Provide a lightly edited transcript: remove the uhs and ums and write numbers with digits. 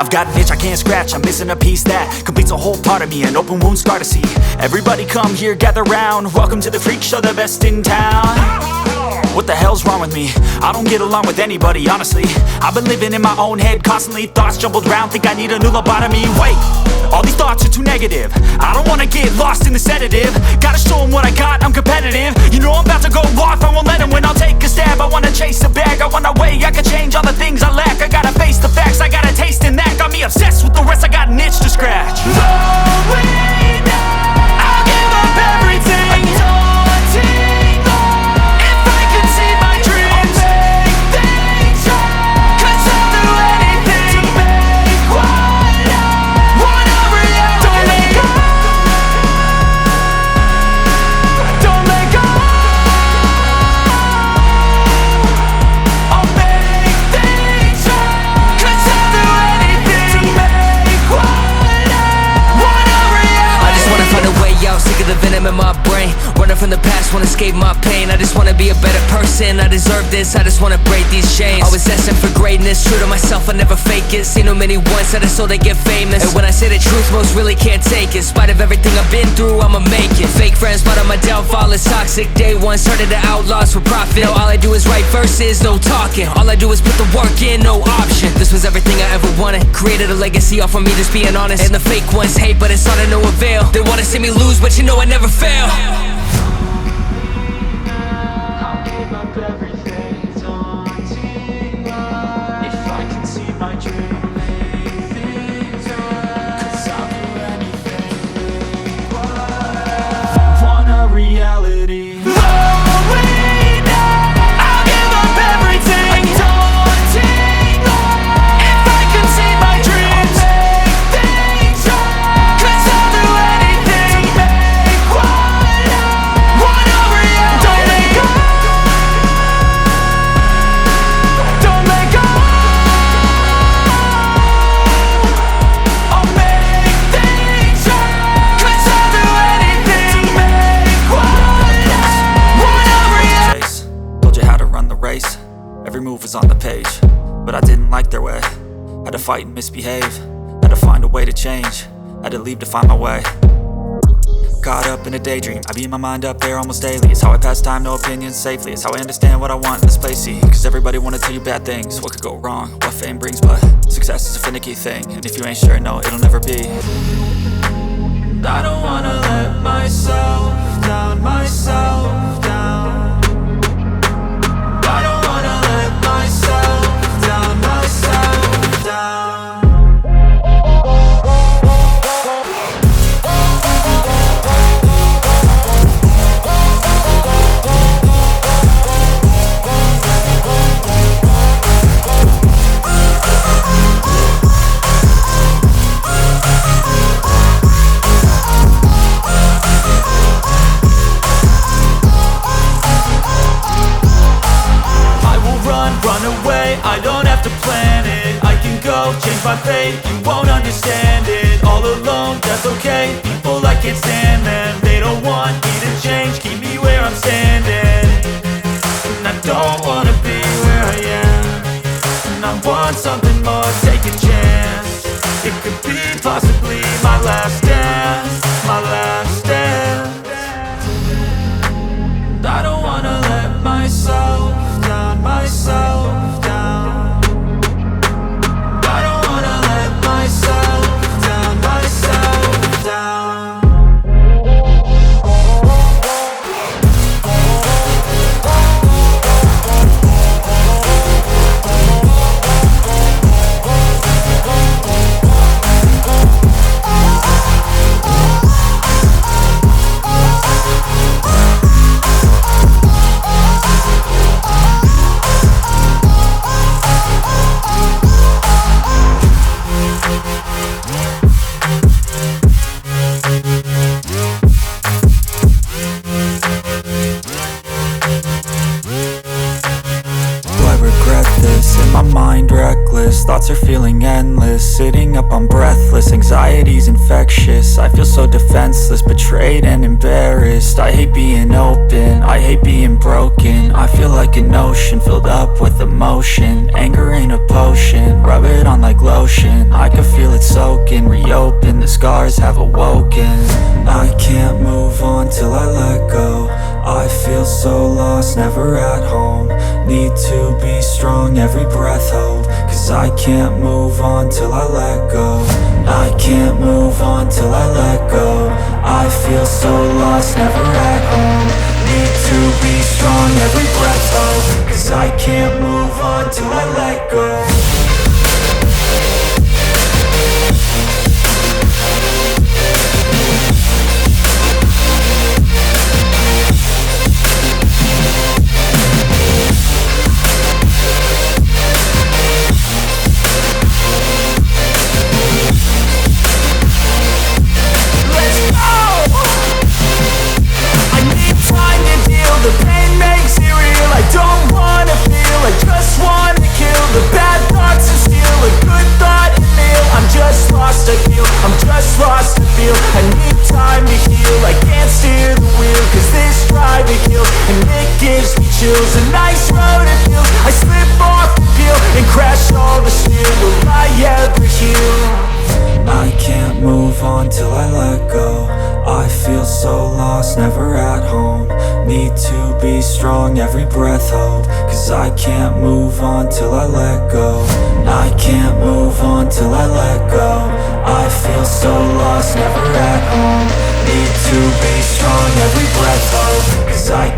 I've got an itch I can't scratch, I'm missing a piece that completes a whole part of me, an open wound scar to see. Everybody come here, gather round, welcome to the freak show, the best in town. What the hell's wrong with me? I don't get along with anybody, honestly. I've been living in my own head constantly, thoughts jumbled round, think I need a new lobotomy. Wait, all these thoughts are too negative, I don't wanna get lost in the sedative. Gotta show them what I got, I'm competitive. You know I'm about to go off, I won't let them win. I'll take a stab, I wanna chase a bag, I wanna weigh, I can change all the things I lack. I gotta face the facts, I got a taste in that. Got me obsessed with the rest, I got an itch to scratch. Going now, I'll give up everything. Daunting all, if I could see my dreams, I'll make things right. 'Cause I'll do anything to make what I want a reality. Don't let go, don't let go. I'll make things right. 'Cause I'll do anything to make what I want a reality. I just wanna find a way out, sick of the venom in my brain. Running from the past, wanna escape my pain. I just wanna be a better person, I deserve this, I just wanna break these chains. Always asking for greatness, true to myself, I never fake it. Seen too many once, I just so they get famous. And when I say the truth, most really can't take it. In spite of everything I've been through, I'ma make it. Fake friends, but on my downfall is toxic. Day one, started to outlaws for profit. Now all I do is write verses, no talking. All I do is put the work in, no option. This was everything I ever wanted, created a legacy off of me, just being honest. And the fake ones hate, but it's all to no avail. They wanna see me lose, but you know I never fail. I'll give up everything, daunting all, if I can see my dream, make things right. 'Cause I'll do anything, make what I want a reality. Going now, I'll give up everything, daunting all, if I can see my dreams, make things right. 'Cause I'll do anything to make what I want a reality. Don't let go, don't let go. I'll make things right. 'Cause I'll do anything to make what I want a reality. Told you how to run the race, every move was on the page, but I didn't like their way. Had to fight and misbehave, had to find a way to change, had to leave to find my way. Caught up in a daydream, I beat my mind up there almost daily. It's how I pass time, no opinions safely. It's how I understand what I want in this place, see. 'Cause everybody wanna tell you bad things, what could go wrong, what fame brings. But success is a finicky thing, and if you ain't sure, no, it'll never be. And I don't wanna let myself down, myself down. I don't wanna let myself down, myself down. Run away, I don't have to plan it. I can go, change my fate, you won't understand it. All alone, that's okay, people I can't stand them. They don't want me to change, keep me where I'm standing. And I don't wanna be where I am, and I want something more, take a chance. It could be possibly my last dance, my last dance. And I don't wanna let myself down, myself down. I don't wanna let myself down, myself down. my mind reckless, thoughts are feeling endless. Sitting up, I'm breathless, anxiety's infectious. I feel so defenseless, betrayed and embarrassed. I hate being open, I hate being broken. I feel like an ocean filled up with emotion. Anger ain't a potion, rub it on like lotion. I can feel it soaking, reopen, the scars have awoken. I can't move on till I let go. I feel so lost, never at home. Need to be strong, every breath hold. Cause I can't move on till I let go. I can't move on till I let go. I feel so lost, never at home. Need to be strong, every breath hold. Cause I can't move on till I let go. The pain makes it real, I don't wanna feel, I just wanna kill the bad thoughts and steal a good thought and meal. I'm just lost, I feel, I'm just lost, I feel. I need time to heal, I can't steer the wheel. Cause this drive it kills, and it gives me chills. A nice road it feels, I slip off the peel and crash all the steel. Will I ever heal? I can't move on till I let go. I feel so lost, never at home. Need to be strong, every breath hold. Cause I can't move on till I let go. I can't move on till I let go. I feel so lost, never at home. Need to be strong, every breath hold. Cause I